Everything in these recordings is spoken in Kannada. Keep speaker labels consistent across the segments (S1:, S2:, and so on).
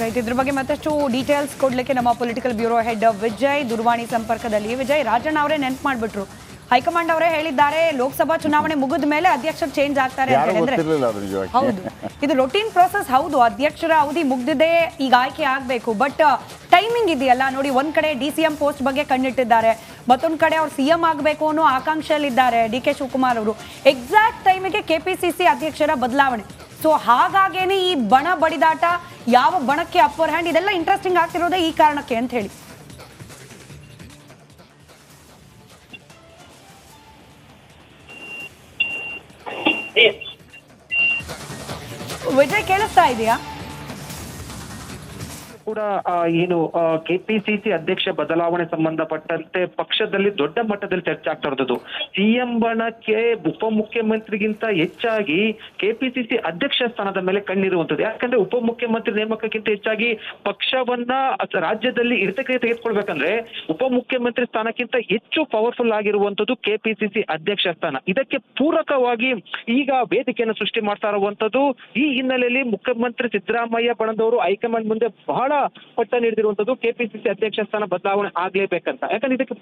S1: ರೈಟ್, ಇದ್ರ ಬಗ್ಗೆ ಮತ್ತಷ್ಟು ಡೀಟೇಲ್ಸ್ ಕೊಡ್ಲಿಕ್ಕೆ ನಮ್ಮ ಪೊಲಿಟಿಕಲ್ ಬ್ಯೂರೋ ಹೆಡ್ ವಿಜಯ್ ದೂರವಾಣಿ ಸಂಪರ್ಕದಲ್ಲಿ. ವಿಜಯ್, ರಾಜಣ್ಣ ಅವರೇ ನೆನ್ಪು ಮಾಡ್ಬಿಟ್ರು, ಹೈಕಮಾಂಡ್ ಅವರೇ ಹೇಳಿದ್ದಾರೆ ಲೋಕಸಭಾ ಚುನಾವಣೆ ಮುಗಿದ ಮೇಲೆ ಅಧ್ಯಕ್ಷರು ಚೇಂಜ್ ಆಗ್ತಾರೆ ಅಂತ ಹೇಳಿದ್ರೆ ಹೌದು, ಇದು ರೊಟೀನ್ ಪ್ರೋಸೆಸ್. ಹೌದು, ಅಧ್ಯಕ್ಷರ ಅವಧಿ ಮುಗ್ದಿದೆ, ಈಗ ಆಯ್ಕೆ ಆಗ್ಬೇಕು. ಬಟ್ ಟೈಮಿಂಗ್ ಇದೆಯಲ್ಲ ನೋಡಿ, ಒಂದ್ ಕಡೆ DCM ಪೋಸ್ಟ್ ಬಗ್ಗೆ ಕಣ್ಣಿಟ್ಟಿದ್ದಾರೆ, ಮತ್ತೊಂದ್ ಕಡೆ ಅವ್ರು CM ಆಗಬೇಕು ಅನ್ನೋ ಆಕಾಂಕ್ಷೆಯಲ್ಲಿದ್ದಾರೆ DK ಶಿವಕುಮಾರ್ ಅವರು. ಎಕ್ಸಾಕ್ಟ್ ಟೈಮಿಗೆ KPCC ಅಧ್ಯಕ್ಷರ ಬದಲಾವಣೆ. ಸೊ ಹಾಗಾಗೇನೆ ಈ ಬಣ ಬಡಿದಾಟ, ಯಾವ ಬಣಕ್ಕೆ ಅಪ್ಪರ್ ಹ್ಯಾಂಡ್, ಇದೆಲ್ಲ ಇಂಟ್ರೆಸ್ಟಿಂಗ್ ಆಗ್ತಿರೋದೇ ಈ ಕಾರಣಕ್ಕೆ ಅಂತ ಹೇಳಿ. ವಿಜಯ್, ಕೇಳಿಸ್ತಾ ಇದೆಯಾ?
S2: ಕೂಡ ಏನು KPCC ಅಧ್ಯಕ್ಷ ಬದಲಾವಣೆ ಸಂಬಂಧಪಟ್ಟಂತೆ ಪಕ್ಷದಲ್ಲಿ ದೊಡ್ಡ ಮಟ್ಟದಲ್ಲಿ ಚರ್ಚೆ ಆಗ್ತಾ ಇರೋದು. CM ಬಣಕ್ಕೆ ಉಪಮುಖ್ಯಮಂತ್ರಿಗಿಂತ ಹೆಚ್ಚಾಗಿ KPCC ಅಧ್ಯಕ್ಷ ಸ್ಥಾನದ ಮೇಲೆ ಕಣ್ಣಿರುವಂತದ್ದು. ಯಾಕಂದ್ರೆ ಉಪಮುಖ್ಯಮಂತ್ರಿ ನೇಮಕಕ್ಕಿಂತ ಹೆಚ್ಚಾಗಿ ಪಕ್ಷವನ್ನ ರಾಜ್ಯದಲ್ಲಿ ಹಿಡಿತಕ್ಕೆ ತೆಗೆದುಕೊಳ್ಬೇಕಂದ್ರೆ ಉಪಮುಖ್ಯಮಂತ್ರಿ ಸ್ಥಾನಕ್ಕಿಂತ ಹೆಚ್ಚು ಪವರ್ಫುಲ್ ಆಗಿರುವಂತದ್ದು KPCC ಅಧ್ಯಕ್ಷ ಸ್ಥಾನ. ಇದಕ್ಕೆ ಪೂರಕವಾಗಿ ಈಗ ವೇದಿಕೆಯನ್ನು ಸೃಷ್ಟಿ ಮಾಡ್ತಾ ಇರುವಂತದ್ದು. ಈ ಹಿನ್ನೆಲೆಯಲ್ಲಿ ಮುಖ್ಯಮಂತ್ರಿ ಸಿದ್ದರಾಮಯ್ಯ ಬಣದವರು ಹೈಕಮಾಂಡ್ ಮುಂದೆ ಬಹಳ ಪಟ್ಟ ನೀಡಿರುವಂತದ್ದು KPCC ಅಧ್ಯಕ್ಷ ಸ್ಥಾನ ಬದಲಾವಣೆ ಆಗ್ಲೇಬೇಕಂತ. ಯಾಕಂದ್ರೆ ಇದಕ್ಕೆ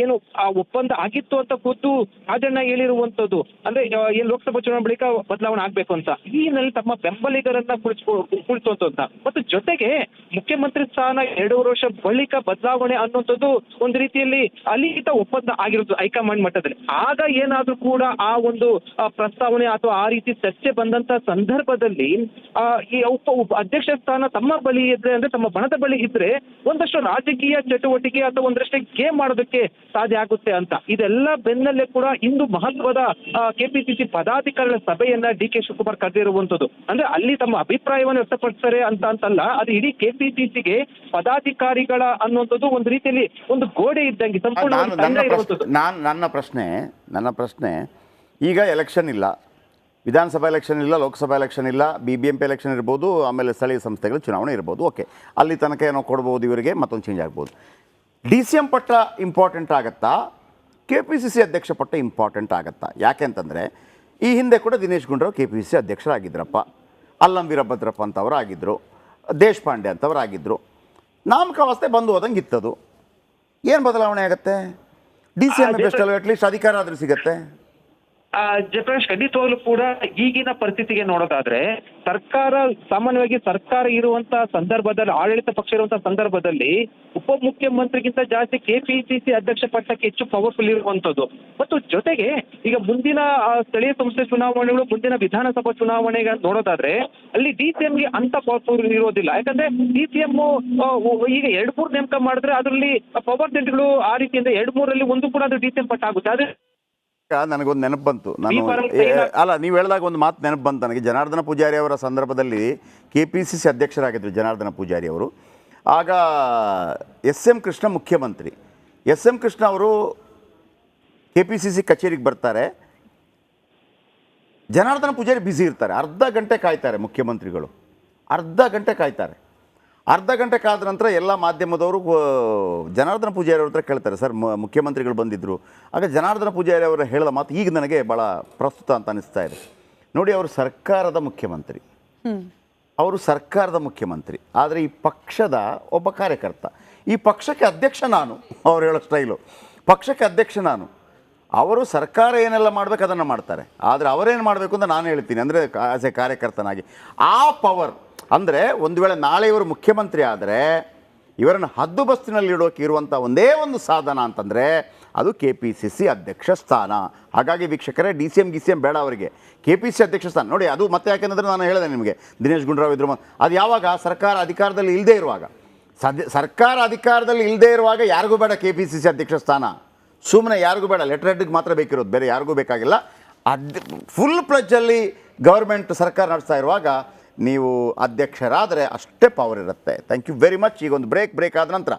S2: ಏನು ಒಪ್ಪಂದ ಆಗಿತ್ತು ಅಂತ ಖುದ್ದು ರಾಜಣ್ಣ ಹೇಳಿರುವಂತದ್ದು. ಅಂದ್ರೆ ಏನ್ ಲೋಕಸಭಾ ಚುನಾವಣೆ ಬಳಿಕ ಬದಲಾವಣೆ ಆಗ್ಬೇಕು ಅಂತ. ಈ ಹಿನ್ನೆಲೆ ತಮ್ಮ ಬೆಂಬಲಿಗರನ್ನ ಕುಳಿಸುವಂತ ಮತ್ತು ಜೊತೆಗೆ ಮುಖ್ಯಮಂತ್ರಿ ಸ್ಥಾನ 2 ವರ್ಷ ಬಳಿಕ ಬದಲಾವಣೆ ಅನ್ನುವಂಥದ್ದು ಒಂದು ರೀತಿಯಲ್ಲಿ ಅಲಿಖಿತ ಒಪ್ಪಂದ ಆಗಿರುತ್ತದೆ ಹೈಕಮಾಂಡ್ ಮಟ್ಟದಲ್ಲಿ. ಆಗ ಏನಾದ್ರೂ ಕೂಡ ಆ ಒಂದು ಪ್ರಸ್ತಾವನೆ ಅಥವಾ ಆ ರೀತಿ ಚರ್ಚೆ ಬಂದಂತ ಸಂದರ್ಭದಲ್ಲಿ ಈ ಅಧ್ಯಕ್ಷ ಸ್ಥಾನ ತಮ್ಮ ಬಳಿ ಇದ್ರೆ, ಅಂದ್ರೆ ತಮ್ಮ ಬಣದ ಬಳಿ ಇದ್ರೆ ಒಂದಷ್ಟು ರಾಜಕೀಯ ಚಟುವಟಿಕೆ ಅಥವಾ ಒಂದಷ್ಟು ಗೇಮ್ ಮಾಡೋದಕ್ಕೆ ಸಾಧ್ಯ ಆಗುತ್ತೆ ಅಂತ. ಇದೆಲ್ಲ ಬೆನ್ನಲ್ಲೇ ಕೂಡ ಇಂದು ಮಹತ್ವದ KPCC ಪದಾಧಿಕಾರಿಗಳ ಸಭೆಯನ್ನ DK ಶಿವಕುಮಾರ್ ಕರೆದಿರುವಂತದ್ದು. ಅಂದ್ರೆ ಅಲ್ಲಿ ತಮ್ಮ ಅಭಿಪ್ರಾಯವನ್ನು ವ್ಯಕ್ತಪಡಿಸ್ತಾರೆ ಅಂತಲ್ಲ, ಅದು ಇಡೀ KPCCಗೆ ಪದಾಧಿಕಾರಿಗಳ ಅನ್ನುವಂಥದ್ದು ಒಂದು ರೀತಿಯಲ್ಲಿ ಒಂದು ಗೋಡೆ ಇದ್ದಂಗೆ ಸಂಪೂರ್ಣ.
S3: ನನ್ನ ಪ್ರಶ್ನೆ ಈಗ ಎಲೆಕ್ಷನ್ ಇಲ್ಲ, ವಿಧಾನಸಭಾ ಎಲೆಕ್ಷನ್ ಇಲ್ಲ, ಲೋಕಸಭಾ ಎಲೆಕ್ಷನ್ ಇಲ್ಲ, BBMP ಎಲೆಕ್ಷನ್ ಇರ್ಬೋದು, ಆಮೇಲೆ ಸ್ಥಳೀಯ ಸಂಸ್ಥೆಗಳ ಚುನಾವಣೆ ಇರ್ಬೋದು. ಓಕೆ, ಅಲ್ಲಿ ತನಕ ಏನೋ ಕೊಡ್ಬೋದು, ಇವರಿಗೆ ಮತ್ತೊಂದು ಚೇಂಜ್ ಆಗ್ಬೋದು. DCM ಪಟ್ಟ ಇಂಪಾರ್ಟೆಂಟ್ ಆಗುತ್ತಾ, KPCC ಅಧ್ಯಕ್ಷ ಪಟ್ಟ ಇಂಪಾರ್ಟೆಂಟ್ ಆಗುತ್ತಾ? ಯಾಕೆಂತಂದರೆ ಈ ಹಿಂದೆ ಕೂಡ ದಿನೇಶ್ ಗುಂಡೂರಾವ್ KPCC ಅಧ್ಯಕ್ಷರಾಗಿದ್ದರಪ್ಪ, ಅಲ್ಲಂ ವೀರಭದ್ರಪ್ಪ ಅಂತವರು ಆಗಿದ್ದರು, ದೇಶಪಾಂಡೆ ಅಂತವರು ಆಗಿದ್ದರು. ನಾಮಕಾವಸ್ಥೆ ಬಂದು ಹೋದಂಗೆ ಇತ್ತದು. ಏನು ಬದಲಾವಣೆ ಆಗುತ್ತೆ? DCM ಬೆಸ್ಟ್ ಅಲ್ಲ, ಅಟ್ಲೀಸ್ಟ್ ಅಧಿಕಾರ ಆದರೂ ಸಿಗುತ್ತೆ.
S2: ಜಯಪ್ರಕಾಶ್, ಖಂಡಿತವಾಗ್ಲೂ ಕೂಡ ಈಗಿನ ಪರಿಸ್ಥಿತಿಗೆ ನೋಡೋದಾದ್ರೆ ಸಾಮಾನ್ಯವಾಗಿ ಸರ್ಕಾರ ಇರುವಂತ ಸಂದರ್ಭದಲ್ಲಿ, ಆಡಳಿತ ಪಕ್ಷ ಇರುವಂತಹ ಸಂದರ್ಭದಲ್ಲಿ ಉಪಮುಖ್ಯಮಂತ್ರಿಗಿಂತ ಜಾಸ್ತಿ KPCC ಅಧ್ಯಕ್ಷ ಪಟ್ಟಕ್ಕೆ ಹೆಚ್ಚು ಪವರ್ಫುಲ್ ಇರುವಂತದ್ದು. ಮತ್ತು ಜೊತೆಗೆ ಈಗ ಮುಂದಿನ ಸ್ಥಳೀಯ ಸಂಸ್ಥೆ ಚುನಾವಣೆಗಳು, ಮುಂದಿನ ವಿಧಾನಸಭಾ ಚುನಾವಣೆಗೆ ನೋಡೋದಾದ್ರೆ ಅಲ್ಲಿ DCMಗೆ ಅಂತ ಪವರ್ಫುಲ್ ಇರೋದಿಲ್ಲ. ಯಾಕಂದ್ರೆ DCM ಈಗ 2-3 ನೇಮಕ ಮಾಡಿದ್ರೆ ಅದರಲ್ಲಿ ಪವರ್ ಸೆಂಟ್ಗಳು ಆ ರೀತಿಯಿಂದ 2-3ರಲ್ಲಿ ಒಂದು ಕೂಡ ಅದು DCM ಪಟ್ಟ ಆಗುತ್ತೆ. ಆದ್ರೆ
S3: ನನಗೊಂದು ನೆನಪು ಬಂತು, ನೀವು ಹೇಳಿದಾಗ ಒಂದು ಮಾತು ನೆನಪು ಬಂತು ನನಗೆ. ಜನಾರ್ದನ ಪೂಜಾರಿ ಅವರ ಸಂದರ್ಭದಲ್ಲಿ KPCC ಅಧ್ಯಕ್ಷರಾಗಿದ್ದರು ಜನಾರ್ದನ ಪೂಜಾರಿ ಅವರು. ಆಗ SM ಕೃಷ್ಣ ಮುಖ್ಯಮಂತ್ರಿ. SM ಕೃಷ್ಣ ಅವರು KPCC ಕಚೇರಿಗೆ ಬರ್ತಾರೆ, ಜನಾರ್ದನ ಪೂಜಾರಿ ಬ್ಯುಸಿ ಇರ್ತಾರೆ. ಅರ್ಧ ಗಂಟೆ ಕಾಯ್ತಾರೆ ಮುಖ್ಯಮಂತ್ರಿಗಳು, ಅರ್ಧ ಗಂಟೆ ಕಾಯ್ತಾರೆ. ಅರ್ಧ ಗಂಟೆ ಕಾದ ನಂತರ ಎಲ್ಲ ಮಾಧ್ಯಮದವರು ಜನಾರ್ದನ ಪೂಜಾರಿ ಅವ್ರ ಹತ್ರ ಕೇಳ್ತಾರೆ, ಸರ್ ಮುಖ್ಯಮಂತ್ರಿಗಳು ಬಂದಿದ್ದರು. ಆಗ ಜನಾರ್ದನ ಪೂಜಾರಿ ಅವರು ಹೇಳಿದ ಮಾತು ಈಗ ನನಗೆ ಭಾಳ ಪ್ರಸ್ತುತ ಅಂತ ಅನಿಸ್ತಾ ಇದೆ. ನೋಡಿ, ಅವರು ಸರ್ಕಾರದ ಮುಖ್ಯಮಂತ್ರಿ, ಆದರೆ ಈ ಪಕ್ಷದ ಒಬ್ಬ ಕಾರ್ಯಕರ್ತ. ಈ ಪಕ್ಷಕ್ಕೆ ಅಧ್ಯಕ್ಷ ನಾನು, ಅವ್ರು ಹೇಳೋ ಸ್ಟೈಲು, ಪಕ್ಷಕ್ಕೆ ಅಧ್ಯಕ್ಷ ನಾನು. ಅವರು ಸರ್ಕಾರ ಏನೆಲ್ಲ ಮಾಡಬೇಕು ಅದನ್ನು ಮಾಡ್ತಾರೆ, ಆದರೆ ಅವರೇನು ಮಾಡಬೇಕು ಅಂತ ನಾನು ಹೇಳ್ತೀನಿ, ಅಂದರೆ ಆಸ್ ಎ ಕಾರ್ಯಕರ್ತನಾಗಿ. ಆ ಪವರ್ ಅಂದರೆ ಒಂದು ವೇಳೆ ನಾಳೆ ಇವರು ಮುಖ್ಯಮಂತ್ರಿ ಆದರೆ ಇವರನ್ನು ಹದ್ದುಬಸ್ತಿನಲ್ಲಿ ಇಡೋಕೆ ಇರುವಂಥ ಒಂದೇ ಒಂದು ಸಾಧನ ಅಂತಂದರೆ ಅದು KPCC ಅಧ್ಯಕ್ಷ ಸ್ಥಾನ. ಹಾಗಾಗಿ ವೀಕ್ಷಕರೇ, DCM ಬೇಡ ಅವರಿಗೆ, KPCC ಅಧ್ಯಕ್ಷ ಸ್ಥಾನ ನೋಡಿ. ಅದು ಮತ್ತೆ ಯಾಕೆಂದರೆ ನಾನು ಹೇಳಿದೆ ನಿಮಗೆ, ದಿನೇಶ್ ಗುಂಡೂರಾವ್ ಇದ್ರು, ಅದು ಯಾವಾಗ ಸರ್ಕಾರ ಅಧಿಕಾರದಲ್ಲಿ ಇಲ್ಲದೇ ಇರುವಾಗ, ಸರ್ಕಾರ ಅಧಿಕಾರದಲ್ಲಿ ಇಲ್ಲದೇ ಇರುವಾಗ ಯಾರಿಗೂ ಬೇಡ KPCC ಅಧ್ಯಕ್ಷ ಸ್ಥಾನ. ಸುಮ್ಮನೆ ಯಾರಿಗೂ ಬೇಡ, ಲೆಟರ್ ಹೆಡ್ಗೆ ಮಾತ್ರ ಬೇಕಿರೋದು, ಬೇರೆ ಯಾರಿಗೂ ಬೇಕಾಗಿಲ್ಲ. ಫುಲ್ ಪ್ಲಜ್ಜಲ್ಲಿ ಗೌರ್ಮೆಂಟ್ ಸರ್ಕಾರ ನಡೆಸ್ತಾ ಇರುವಾಗ ನೀವು ಅಧ್ಯಕ್ಷರಾದರೆ ಅಷ್ಟೇ ಪವರ್ ಇರುತ್ತೆ. Thank you very much. ಈಗ ಒಂದು ಬ್ರೇಕ್ ಆದ ನಂತರ